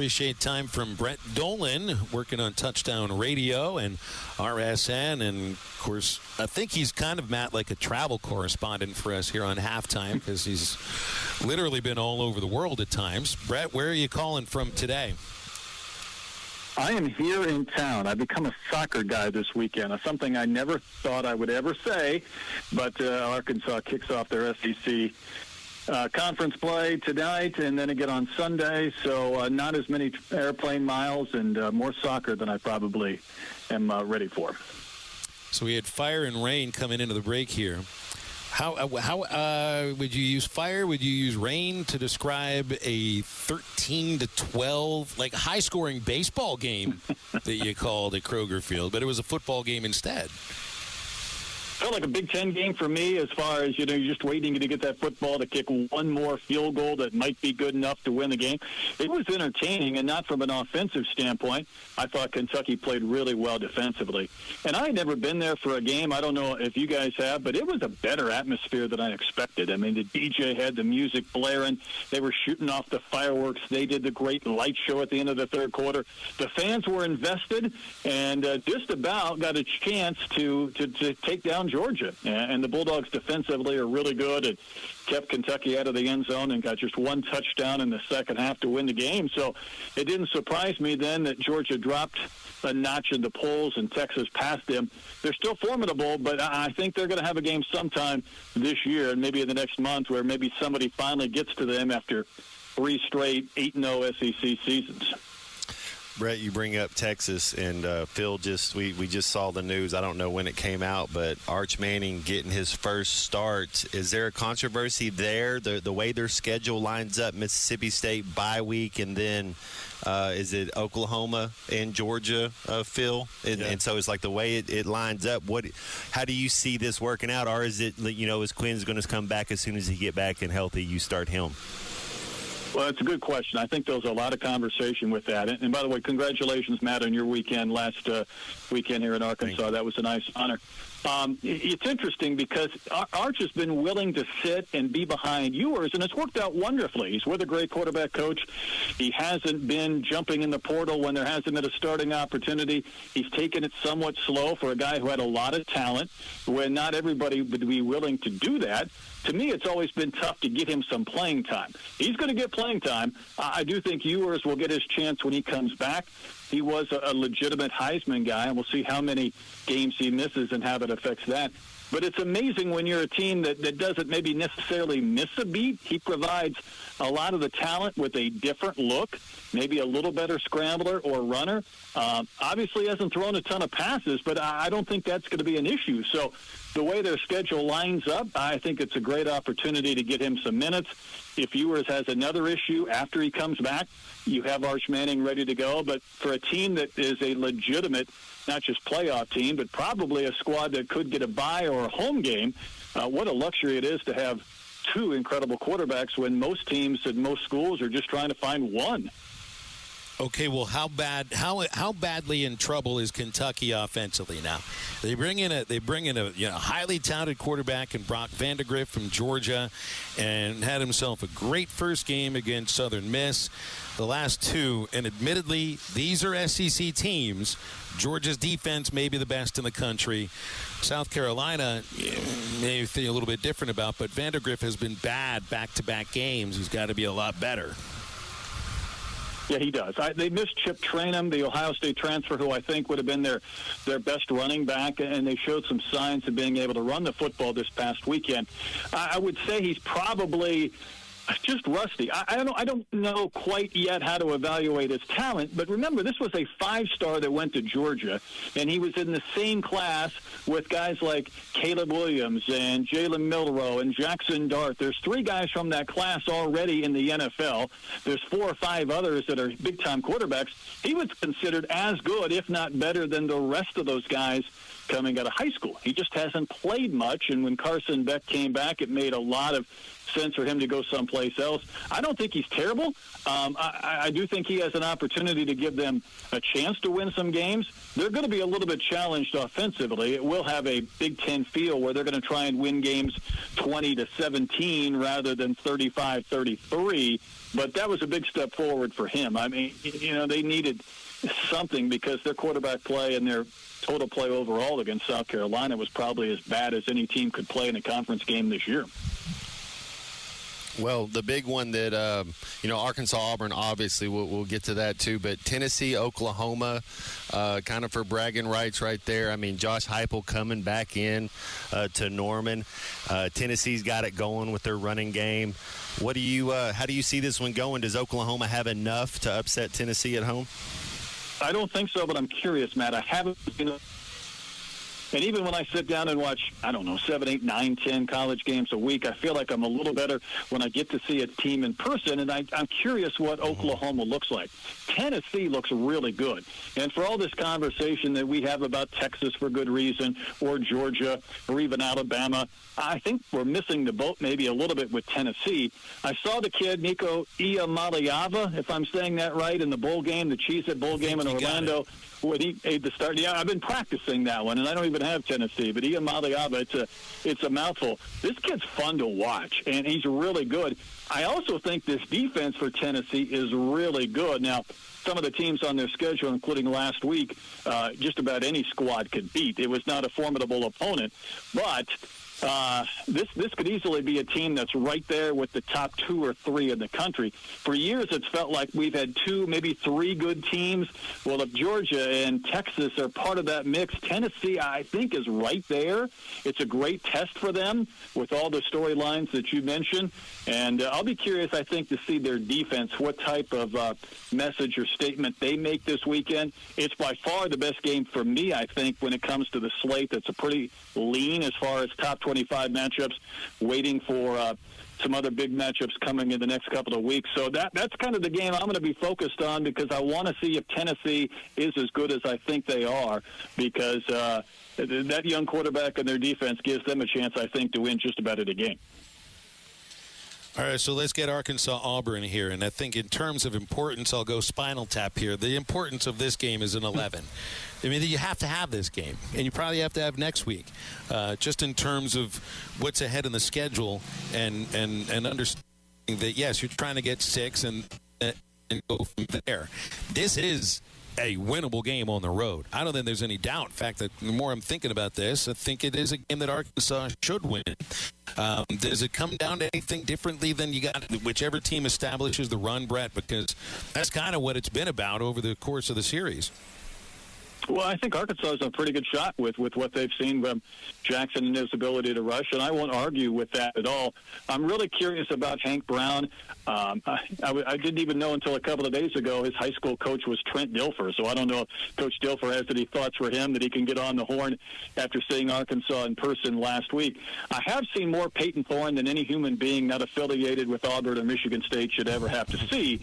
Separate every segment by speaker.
Speaker 1: appreciate time from Brett Dolan, working on Touchdown Radio and RSN. And, of course, I think he's kind of, Matt, like a travel correspondent for us here on Halftime because he's literally been all over the world at times. Brett, where are you calling from today?
Speaker 2: I am here in town. I've become a soccer guy this weekend, something I never thought I would ever say, but Arkansas kicks off their SEC conference play tonight and then again on Sunday, so not as many airplane miles and more soccer than I probably am ready for.
Speaker 1: So we had fire and rain coming into the break here. How would you use fire? Would you use rain to describe a 13-12, like high-scoring baseball game that you called at Kroger Field, but it was a football game instead?
Speaker 2: Felt like a Big Ten game for me as far as, you're just waiting to get that football to kick one more field goal that might be good enough to win the game. It was entertaining, and not from an offensive standpoint. I thought Kentucky played really well defensively. And I had never been there for a game. I don't know if you guys have, but it was a better atmosphere than I expected. I mean, the DJ had the music blaring. They were shooting off the fireworks. They did the great light show at the end of the third quarter. The fans were invested and just about got a chance to take down Georgia. And the Bulldogs defensively are really good and kept Kentucky out of the end zone and got just one touchdown in the second half to win the game. So it didn't surprise me then that Georgia dropped a notch in the polls and Texas passed them. They're still formidable, but I think they're going to have a game sometime this year and maybe in the next month where maybe somebody finally gets to them after 3 straight 8-0 SEC seasons.
Speaker 3: Brett, you bring up Texas, and Phil we just saw the news. I don't know when it came out, but Arch Manning getting his first start. Is there a controversy there? The way their schedule lines up, Mississippi State bye week, and then is it Oklahoma and Georgia, Phil? And so it's like the way it lines up. How do you see this working out? Or is it, is Quinn's going to come back as soon as he get back and healthy, you start him?
Speaker 2: Well, it's a good question. I think there's a lot of conversation with that. And by the way, congratulations, Matt, on your weekend last weekend here in Arkansas. That was a nice honor. It's interesting because Arch has been willing to sit and be behind Ewers, and it's worked out wonderfully. He's with a great quarterback coach. He hasn't been jumping in the portal when there hasn't been a starting opportunity. He's taken it somewhat slow for a guy who had a lot of talent, when not everybody would be willing to do that. To me, it's always been tough to get him some playing time. He's going to get playing time. I do think Ewers will get his chance when he comes back. He was a legitimate Heisman guy, and we'll see how many games he misses and how that affects that. But it's amazing when you're a team that doesn't maybe necessarily miss a beat. He provides a lot of the talent with a different look, maybe a little better scrambler or runner. Obviously hasn't thrown a ton of passes, but I don't think that's going to be an issue. So the way their schedule lines up, I think it's a great opportunity to get him some minutes. If Ewers has another issue after he comes back, you have Arch Manning ready to go. But for a team that is a legitimate, not just playoff team, but probably a squad that could get a bye or a home game, what a luxury it is to have 2 incredible quarterbacks when most teams and most schools are just trying to find one.
Speaker 1: Okay, well, how badly in trouble is Kentucky offensively now? They bring in a highly talented quarterback in Brock Vandagriff from Georgia, and had himself a great first game against Southern Miss. The last 2, and admittedly, these are SEC teams. Georgia's defense may be the best in the country. South Carolina may think a little bit different about, but Vandagriff has been bad back-to-back games. He's got to be a lot better.
Speaker 2: Yeah, he does. They missed Chip Trainum, the Ohio State transfer, who I think would have been their best running back, and they showed some signs of being able to run the football this past weekend. I would say he's probably just rusty. I don't know quite yet how to evaluate his talent, but remember, this was a 5-star that went to Georgia, and he was in the same class with guys like Caleb Williams and Jalen Milroe and Jackson Dart. There's 3 guys from that class already in the NFL. There's 4 or 5 others that are big-time quarterbacks. He was considered as good, if not better, than the rest of those guys coming out of high school. He just hasn't played much, and when Carson Beck came back, it made a lot of sense for him to go someplace someplace else. I don't think he's terrible. I do think he has an opportunity to give them a chance to win some games. They're going to be a little bit challenged offensively. It will have a Big Ten feel where they're going to try and win games 20-17 rather than 35-33. But that was a big step forward for him. I mean, they needed something because their quarterback play and their total play overall against South Carolina was probably as bad as any team could play in a conference game this year.
Speaker 3: Well, the big one that, Arkansas, Auburn, obviously, we'll get to that too. But Tennessee, Oklahoma, kind of for bragging rights right there. I mean, Josh Heupel coming back in to Norman. Tennessee's got it going with their running game. How do you see this one going? Does Oklahoma have enough to upset Tennessee at home?
Speaker 2: I don't think so, but I'm curious, Matt. I haven't seen it. And even when I sit down and watch, 7, 8, 9, 10 college games a week, I feel like I'm a little better when I get to see a team in person, and I'm curious what Oklahoma looks like. Tennessee looks really good. And for all this conversation that we have about Texas for good reason, or Georgia, or even Alabama, I think we're missing the boat maybe a little bit with Tennessee. I saw the kid, Nico Iamaleava, if I'm saying that right, in the bowl game, the Cheez-It Bowl game in Orlando. When he ate the start, I've been practicing that one, and I don't even have Tennessee. But Iamaleava, it's a mouthful. This kid's fun to watch, and he's really good. I also think this defense for Tennessee is really good. Now, some of the teams on their schedule, including last week, just about any squad could beat. It was not a formidable opponent, but this could easily be a team that's right there with the top 2 or 3 in the country. For years, it's felt like we've had 2, maybe 3 good teams. Well, if Georgia and Texas are part of that mix, Tennessee, I think, is right there. It's a great test for them with all the storylines that you mentioned. And I'll be curious, I think, to see their defense, what type of message or statement they make this weekend. It's by far the best game for me, I think, when it comes to the slate. That's a pretty lean as far as top 25 matchups, waiting for some other big matchups coming in the next couple of weeks. So that's kind of the game I'm going to be focused on, because I want to see if Tennessee is as good as I think they are, because that young quarterback and their defense gives them a chance, I think, to win just about any game.
Speaker 1: All right, so let's get Arkansas-Auburn here. And I think in terms of importance, I'll go Spinal Tap here. The importance of this game is an 11. I mean, you have to have this game, and you probably have to have next week, just in terms of what's ahead in the schedule and understanding that, yes, you're trying to get 6 and go from there. This is a winnable game on the road. I don't think there's any doubt. In fact, that the more I'm thinking about this, I think it is a game that Arkansas should win. Does it come down to anything differently than you got whichever team establishes the run, Brett? Because that's kind of what it's been about over the course of the series.
Speaker 2: Well, I think Arkansas has a pretty good shot with what they've seen from Jackson and his ability to rush, and I won't argue with that at all. I'm really curious about Hank Brown. I didn't even know until a couple of days ago his high school coach was Trent Dilfer, so I don't know if Coach Dilfer has any thoughts for him that he can get on the horn after seeing Arkansas in person last week. I have seen more Peyton Thorne than any human being not affiliated with Auburn or Michigan State should ever have to see.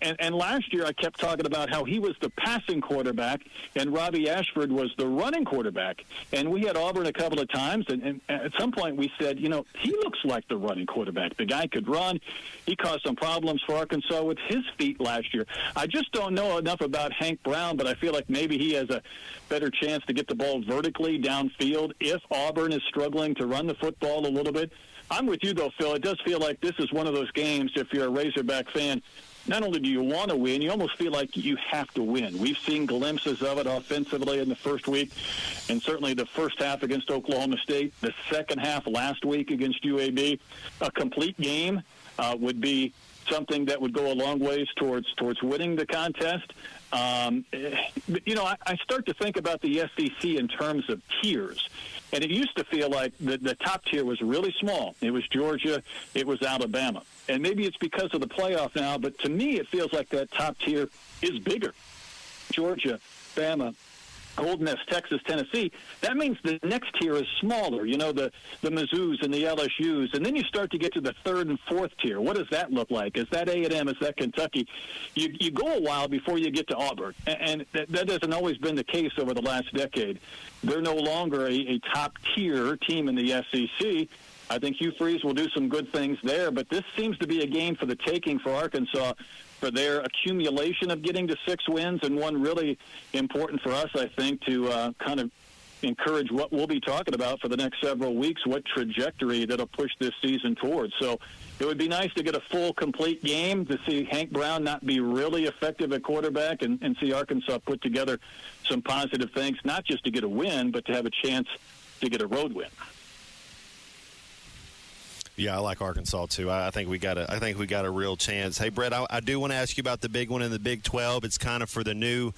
Speaker 2: And last year I kept talking about how he was the passing quarterback and Robbie Ashford was the running quarterback. And we had Auburn a couple of times, and at some point we said, he looks like the running quarterback. The guy could run. He caused some problems for Arkansas with his feet last year. I just don't know enough about Hank Brown, but I feel like maybe he has a better chance to get the ball vertically downfield if Auburn is struggling to run the football a little bit. I'm with you, though, Phil. It does feel like this is one of those games, if you're a Razorback fan, not only do you want to win, you almost feel like you have to win. We've seen glimpses of it offensively in the first week, and certainly the first half against Oklahoma State, the second half last week against UAB. A complete game would be something that would go a long ways towards winning the contest. I start to think about the SEC in terms of tiers. And it used to feel like the top tier was really small. It was Georgia. It was Alabama. And maybe it's because of the playoff now, but to me it feels like that top tier is bigger. Georgia, Bama, Ole Miss, Texas, Tennessee. That means the next tier is smaller, the Mizzous and the LSUs. And then you start to get to the third and fourth tier. What does that look like? Is that A&M? Is that Kentucky? You go a while before you get to Auburn. And that hasn't always been the case over the last decade. They're no longer a top-tier team in the SEC. I think Hugh Freeze will do some good things there, but this seems to be a game for the taking for Arkansas, for their accumulation of getting to 6 wins, and one really important for us, I think, to kind of encourage what we'll be talking about for the next several weeks, what trajectory that'll push this season towards. So it would be nice to get a full, complete game, to see Hank Brown not be really effective at quarterback, and see Arkansas put together some positive things, not just to get a win, but to have a chance to get a road win.
Speaker 3: Yeah, I like Arkansas too. I think we got a real chance. Hey, Brett, I do want to ask you about the big one in the Big 12. It's kind of for the new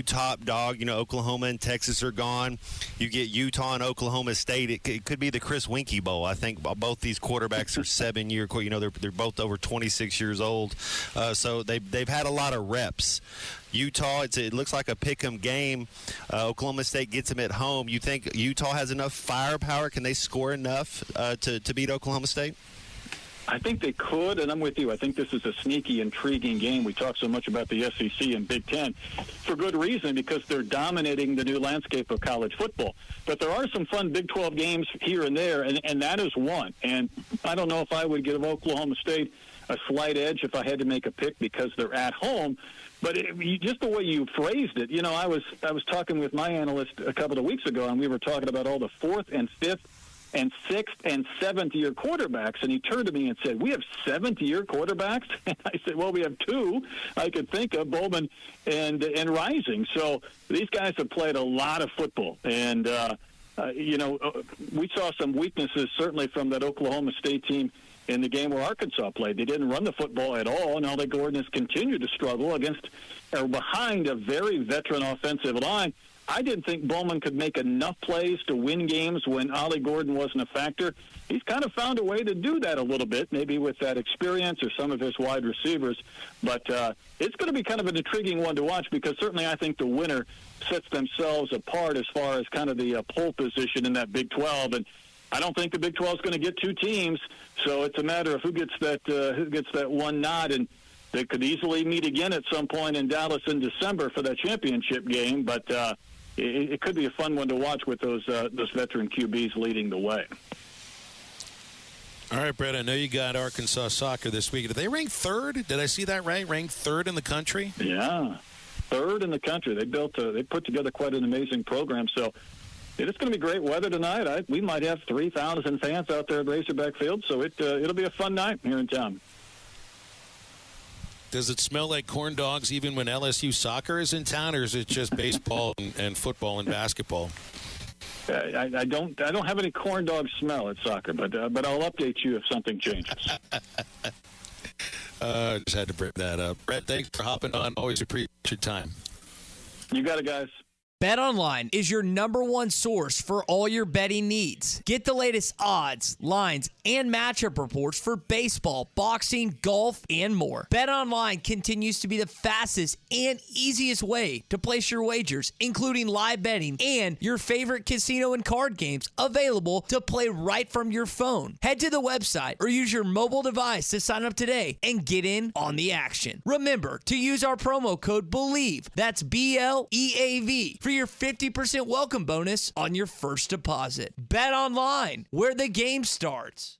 Speaker 3: top dog. You know, Oklahoma and Texas are gone. You get Utah and Oklahoma State. It could be the Chris Winkie Bowl. I think both these quarterbacks are 7-year. You know, they're both over 26 years old, so they've had a lot of reps. Utah, it looks like a pick-em game. Oklahoma State gets them at home. You think Utah has enough firepower? Can they score enough to beat Oklahoma State?
Speaker 2: I think they could, and I'm with you. I think this is a sneaky, intriguing game. We talk so much about the SEC and Big Ten for good reason, because they're dominating the new landscape of college football. But there are some fun Big 12 games here and there, and that is one. And I don't know if I would give Oklahoma State a slight edge if I had to make a pick because they're at home. But just the way you phrased it, you know, I was talking with my analyst a couple of weeks ago, and we were talking about all the 4th and 5th and 6th and 7th year quarterbacks, and he turned to me and said, "We have 7th year quarterbacks?" And I said, "Well, we have 2 I could think of, Bowman and Rising." So these guys have played a lot of football, and you know, we saw some weaknesses certainly from that Oklahoma State team in the game where Arkansas played. They didn't run the football at all, and Ollie Gordon has continued to struggle against or behind a very veteran offensive line. I didn't think Bowman could make enough plays to win games when Ollie Gordon wasn't a factor. He's kind of found a way to do that a little bit, maybe with that experience or some of his wide receivers. But it's going to be kind of an intriguing one to watch, because certainly I think the winner sets themselves apart as far as kind of the pole position in that Big 12. And I don't think the Big 12 is going to get 2 teams, so it's a matter of who gets that one nod, and they could easily meet again at some point in Dallas in December for that championship game. But it could be a fun one to watch with those veteran QBs leading the way.
Speaker 1: All right, Brett, I know you got Arkansas soccer this week. Did they rank 3rd? Did I see that right? Ranked 3rd in the country?
Speaker 2: Yeah, 3rd in the country. They put together quite an amazing program. So it's going to be great weather tonight. We might have 3,000 fans out there at Razorback Field, so it'll be a fun night here in town.
Speaker 1: Does it smell like corn dogs even when LSU soccer is in town, or is it just baseball and football and basketball?
Speaker 2: I don't have any corn dog smell at soccer, but I'll update you if something changes.
Speaker 1: Just had to bring that up. Brett, thanks for hopping on. Always appreciate your time.
Speaker 2: You got it, guys.
Speaker 4: BetOnline is your #1 source for all your betting needs. Get the latest odds, lines, and matchup reports for baseball, boxing, golf, and more. BetOnline continues to be the fastest and easiest way to place your wagers, including live betting and your favorite casino and card games available to play right from your phone. Head to the website or use your mobile device to sign up today and get in on the action. Remember to use our promo code BELIEVE, that's BLEAV, for your 50% welcome bonus on your first deposit. Bet online, where the game starts.